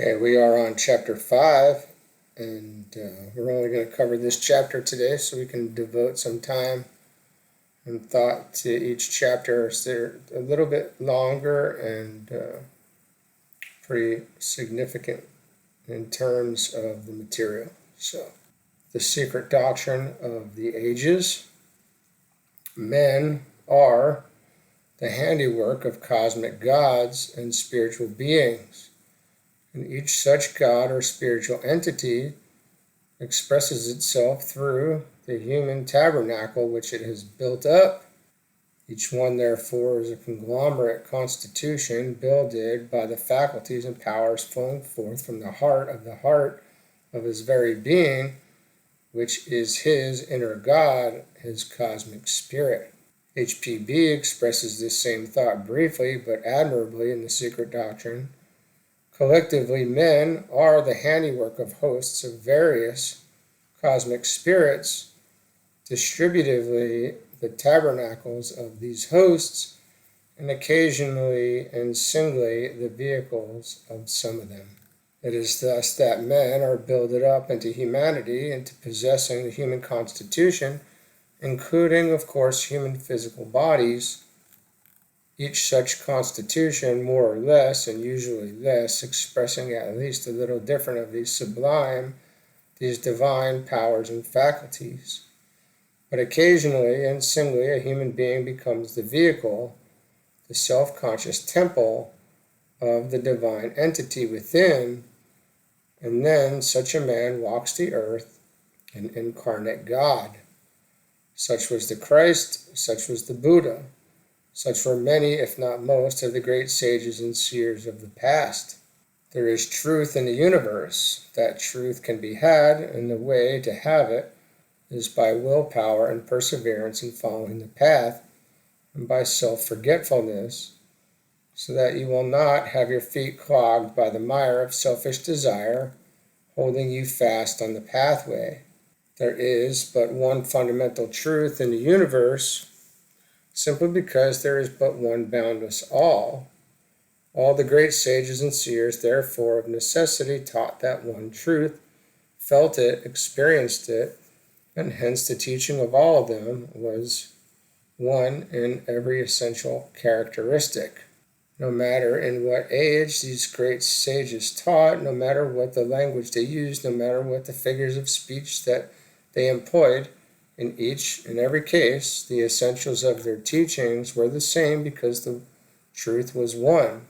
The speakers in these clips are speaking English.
Okay, we are on chapter 5, and we're only going to cover this chapter today so we can devote some time and thought to each chapter. So they're a little bit longer and pretty significant in terms of the material. So, the secret doctrine of the ages. Men are the handiwork of cosmic gods and spiritual beings. And each such god or spiritual entity expresses itself through the human tabernacle which it has built up. Each one, therefore, is a conglomerate constitution builded by the faculties and powers flowing forth from the heart of his very being, which is his inner God, his cosmic spirit. H.P.B. expresses this same thought briefly but admirably in The Secret Doctrine. Collectively, men are the handiwork of hosts of various cosmic spirits, distributively the tabernacles of these hosts, and occasionally and singly the vehicles of some of them. It is thus that men are builded up into humanity, into possessing the human constitution, including, of course, human physical bodies, each such constitution, more or less, and usually less, expressing at least a little different of these divine powers and faculties. But occasionally and singly a human being becomes the vehicle, the self-conscious temple of the divine entity within, and then such a man walks the earth, an incarnate God. Such was the Christ, such was the Buddha. Such were many, if not most, of the great sages and seers of the past. There is truth in the universe. That truth can be had, and the way to have it is by willpower and perseverance in following the path, and by self-forgetfulness, so that you will not have your feet clogged by the mire of selfish desire, holding you fast on the pathway. There is but one fundamental truth in the universe, simply because there is but one boundless all. All the great sages and seers, therefore, of necessity taught that one truth, felt it, experienced it, and hence the teaching of all of them was one in every essential characteristic. No matter in what age these great sages taught, no matter what the language they used, no matter what the figures of speech that they employed, in each and every case, the essentials of their teachings were the same because the truth was one.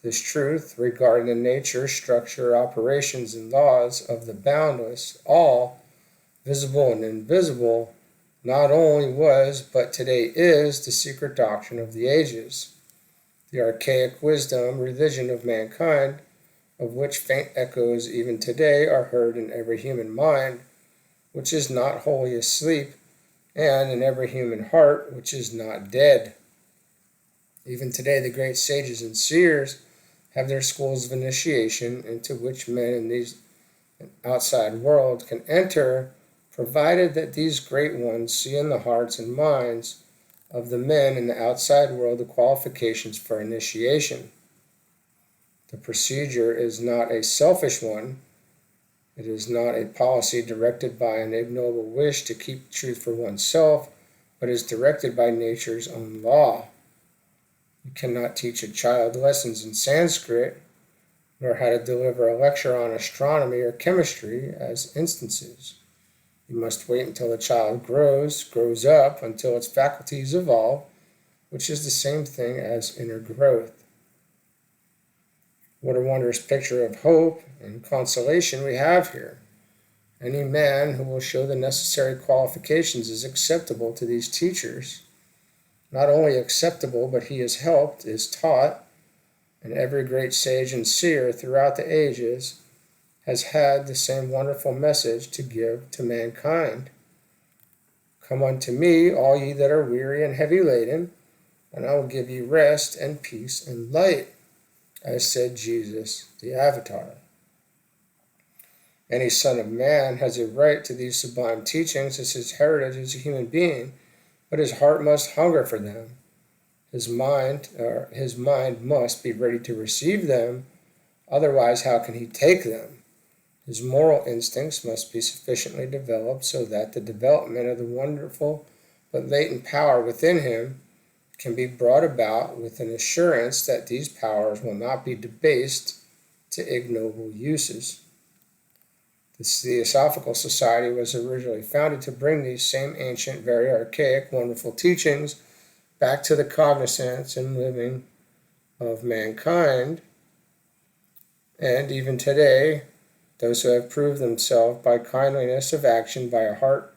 This truth, regarding the nature, structure, operations, and laws of the boundless, all, visible and invisible, not only was, but today is, the secret doctrine of the ages. The archaic wisdom, religion of mankind, of which faint echoes even today are heard in every human mind, which is not wholly asleep, and in every human heart, which is not dead. Even today, the great sages and seers have their schools of initiation into which men in these outside world can enter, provided that these great ones see in the hearts and minds of the men in the outside world the qualifications for initiation. The procedure is not a selfish one. It is not a policy directed by an ignoble wish to keep truth for oneself, but is directed by nature's own law. You cannot teach a child lessons in Sanskrit, nor how to deliver a lecture on astronomy or chemistry as instances. You must wait until the child grows up, until its faculties evolve, which is the same thing as inner growth. What a wondrous picture of hope and consolation we have here. Any man who will show the necessary qualifications is acceptable to these teachers. Not only acceptable, but he is helped, is taught, and every great sage and seer throughout the ages has had the same wonderful message to give to mankind. Come unto me, all ye that are weary and heavy laden, and I will give you rest and peace and light, as said Jesus, the Avatar. Any son of man has a right to these sublime teachings as his heritage as a human being, but his heart must hunger for them. His mind must be ready to receive them, Otherwise, how can he take them? His moral instincts must be sufficiently developed so that the development of the wonderful but latent power within him can be brought about with an assurance that these powers will not be debased to ignoble uses. The Theosophical Society was originally founded to bring these same ancient, very archaic, wonderful teachings back to the cognizance and living of mankind. And even today, those who have proved themselves by kindliness of action, by a heart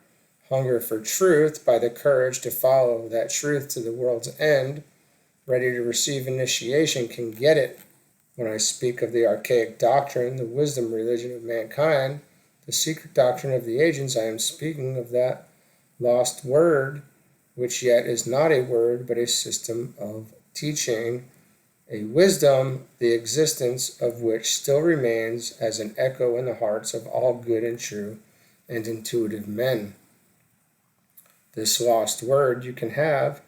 hunger for truth, by the courage to follow that truth to the world's end, ready to receive initiation, can get it. When I speak of the archaic doctrine, the wisdom religion of mankind, the secret doctrine of the ages, I am speaking of that lost word, which yet is not a word, but a system of teaching, a wisdom, the existence of which still remains as an echo in the hearts of all good and true and intuitive men. This lost word you can have.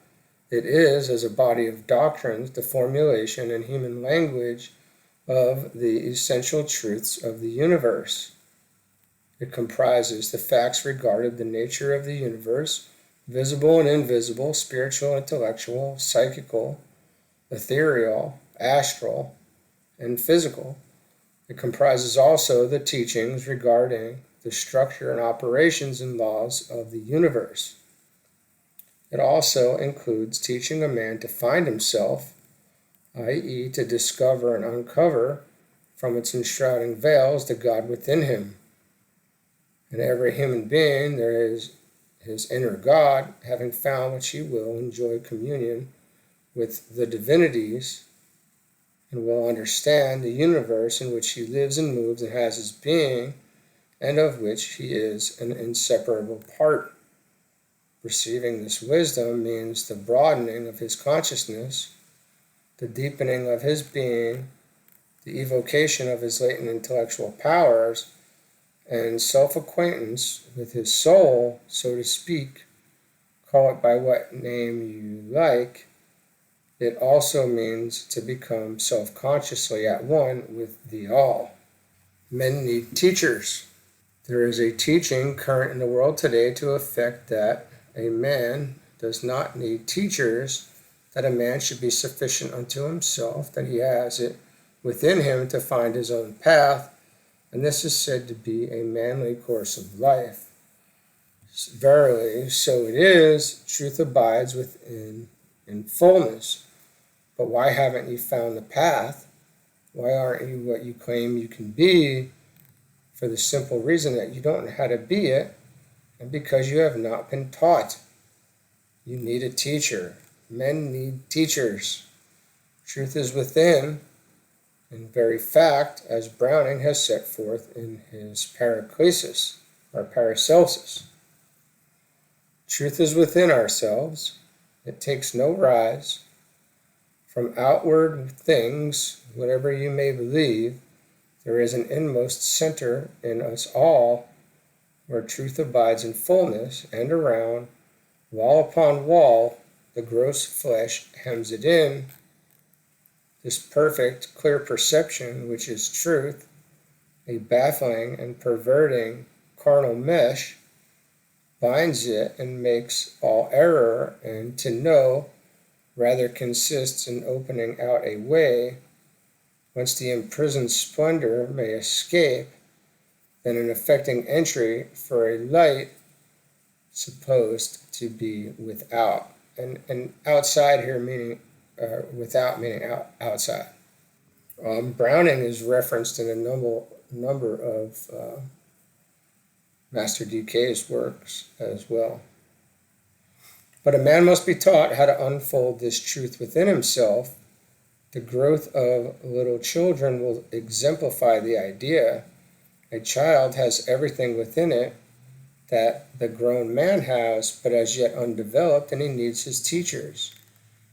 It is, as a body of doctrines, the formulation in human language of the essential truths of the universe. It comprises the facts regarding the nature of the universe, visible and invisible, spiritual, intellectual, psychical, ethereal, astral, and physical. It comprises also the teachings regarding the structure and operations and laws of the universe. It also includes teaching a man to find himself, i.e., to discover and uncover from its enshrouding veils the God within him. In every human being there is his inner God, having found which he will enjoy communion with the divinities and will understand the universe in which he lives and moves and has his being, and of which he is an inseparable part. Receiving this wisdom means the broadening of his consciousness, the deepening of his being, the evocation of his latent intellectual powers, and self-acquaintance with his soul, so to speak. Call it by what name you like. It also means to become self-consciously at one with the all. Men need teachers. There is a teaching current in the world today to the effect that a man does not need teachers, that a man should be sufficient unto himself, that he has it within him to find his own path, and this is said to be a manly course of life. Verily, so it is, truth abides within in fullness. But why haven't you found the path? Why aren't you what you claim you can be? For the simple reason that you don't know how to be it, and because you have not been taught. You need a teacher. Men need teachers. Truth is within, in very fact, as Browning has set forth in his Paracelsus, or Paracelsus. Truth is within ourselves. It takes no rise from outward things, whatever you may believe. There is an inmost center in us all, where truth abides in fullness, and around, wall upon wall, the gross flesh hems it in. This perfect, clear perception, which is truth, a baffling and perverting carnal mesh, binds it and makes all error, and to know rather consists in opening out a way whence the imprisoned splendor may escape, than in effecting entry for a light supposed to be without. And outside here meaning without meaning outside. Browning is referenced in a number of Master DK's works as well. But a man must be taught how to unfold this truth within himself. The growth of little children will exemplify the idea. A child has everything within it that the grown man has, but as yet undeveloped, and he needs his teachers.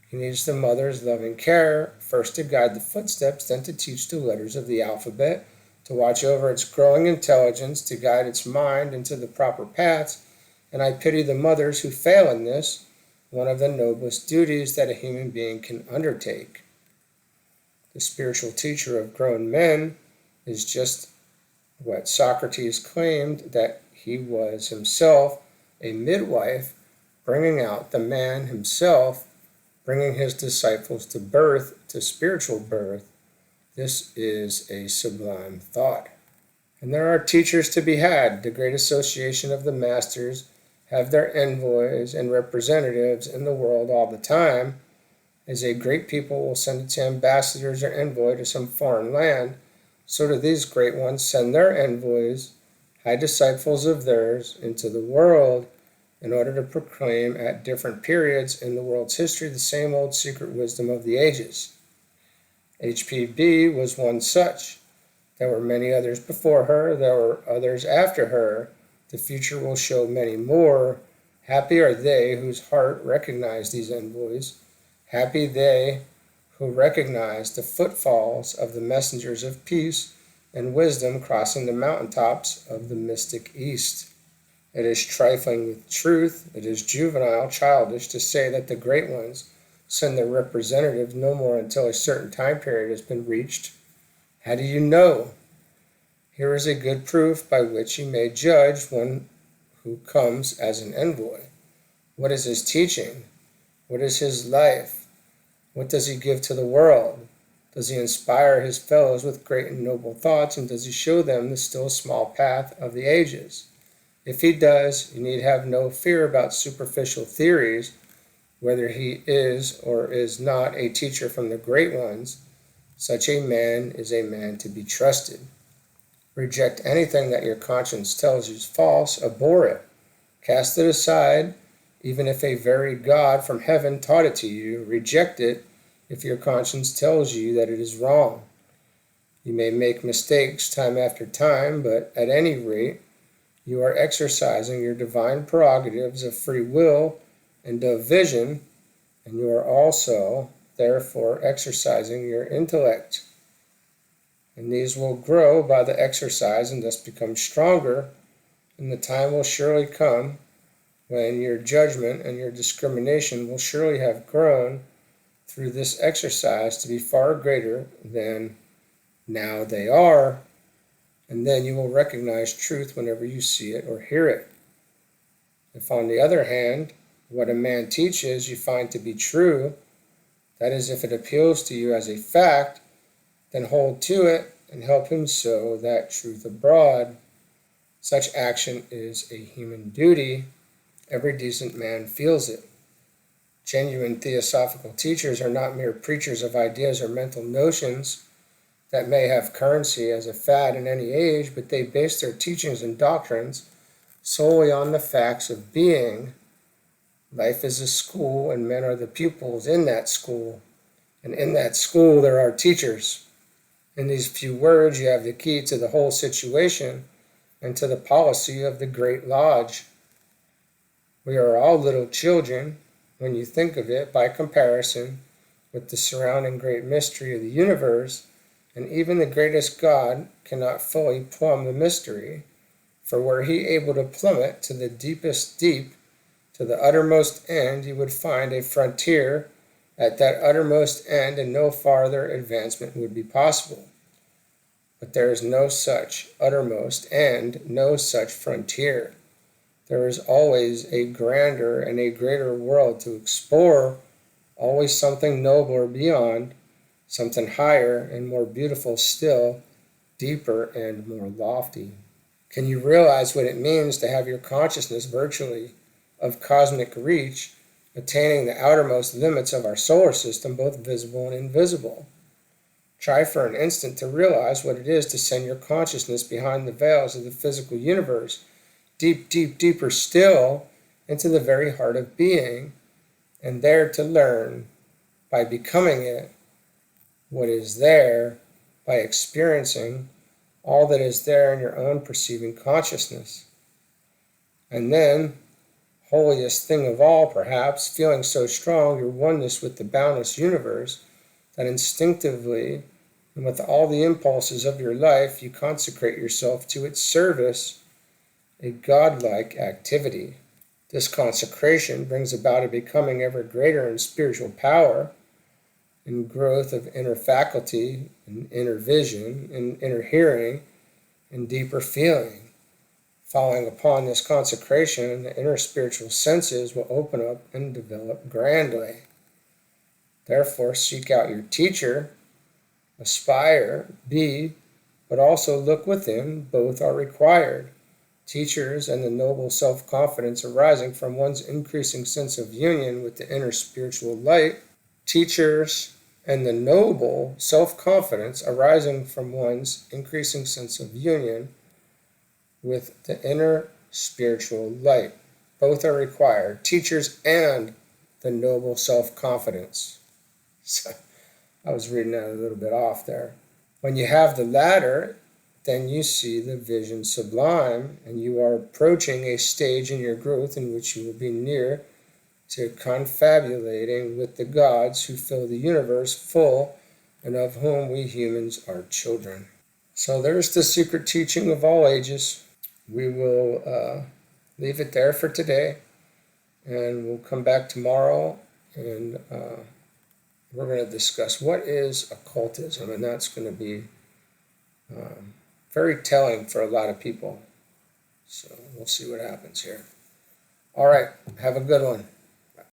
He needs the mother's loving care, first to guide the footsteps, then to teach the letters of the alphabet, to watch over its growing intelligence, to guide its mind into the proper paths. And I pity the mothers who fail in this, one of the noblest duties that a human being can undertake. The spiritual teacher of grown men is just what Socrates claimed, that he was himself a midwife, bringing out the man himself, bringing his disciples to birth, to spiritual birth. This is a sublime thought. And there are teachers to be had. The great association of the masters have their envoys and representatives in the world all the time. As a great people will send its ambassadors or envoy to some foreign land, so do these great ones send their envoys, high disciples of theirs, into the world in order to proclaim at different periods in the world's history the same old secret wisdom of the ages. HPB was one such. There were many others before her, there were others after her. The future will show many more. Happy are they whose heart recognize these envoys. Happy they who recognize the footfalls of the messengers of peace and wisdom crossing the mountaintops of the mystic East. It is trifling with truth, it is juvenile, childish to say that the great ones send their representatives no more until a certain time period has been reached. How do you know? Here is a good proof by which you may judge one who comes as an envoy. What is his teaching? What is his life? What does he give to the world? Does he inspire his fellows with great and noble thoughts, and does he show them the still small path of the ages? If he does, you need have no fear about superficial theories, whether he is or is not a teacher from the great ones. Such a man is a man to be trusted. Reject anything that your conscience tells you is false, abhor it, cast it aside, even if a very God from heaven taught it to you. Reject it if your conscience tells you that it is wrong. You may make mistakes time after time, but at any rate, you are exercising your divine prerogatives of free will and of vision, and you are also, therefore, exercising your intellect. And these will grow by the exercise and thus become stronger, and the time will surely come when your judgment and your discrimination will surely have grown through this exercise to be far greater than now they are, and then you will recognize truth whenever you see it or hear it. If, on the other hand, what a man teaches you find to be true, that is, if it appeals to you as a fact, then hold to it and help him sow that truth abroad. Such action is a human duty. Every decent man feels it. Genuine theosophical teachers are not mere preachers of ideas or mental notions that may have currency as a fad in any age, but they base their teachings and doctrines solely on the facts of being. Life is a school, and men are the pupils in that school. And in that school there are teachers. In these few words you have the key to the whole situation and to the policy of the Great Lodge. We are all little children, when you think of it, by comparison with the surrounding great mystery of the universe, and even the greatest God cannot fully plumb the mystery, for were he able to plumb it to the deepest deep, to the uttermost end, he would find a frontier at that uttermost end, and no farther advancement would be possible. But there is no such uttermost end, no such frontier. There is always a grander and a greater world to explore, always something nobler beyond, something higher and more beautiful still, deeper and more lofty. Can you realize what it means to have your consciousness virtually of cosmic reach, attaining the outermost limits of our solar system, both visible and invisible? Try for an instant to realize what it is to send your consciousness behind the veils of the physical universe, deep, deep, deeper still, into the very heart of being, and there to learn, by becoming it, what is there, by experiencing all that is there in your own perceiving consciousness. And then, holiest thing of all perhaps, feeling so strong your oneness with the boundless universe, that instinctively and with all the impulses of your life you consecrate yourself to its service, a godlike activity. This consecration brings about a becoming ever greater in spiritual power, and growth of inner faculty and inner vision and inner hearing and deeper feeling. Following upon this consecration, the inner spiritual senses will open up and develop grandly. Therefore, seek out your teacher, aspire, be, but also look within. Both are required. Teachers and the noble self-confidence arising from one's increasing sense of union with the inner spiritual light. Teachers and the noble self-confidence arising from one's increasing sense of union with the inner spiritual light. Both are required. Teachers and the noble self-confidence. So, I was reading that a little bit off there. When you have the latter, then you see the vision sublime, and you are approaching a stage in your growth in which you will be near to confabulating with the gods who fill the universe full and of whom we humans are children. So there's the secret teaching of all ages. We will leave it there for today, and we'll come back tomorrow, and we're going to discuss what is occultism, and that's going to be very telling for a lot of people. So we'll see what happens here. All right, have a good one.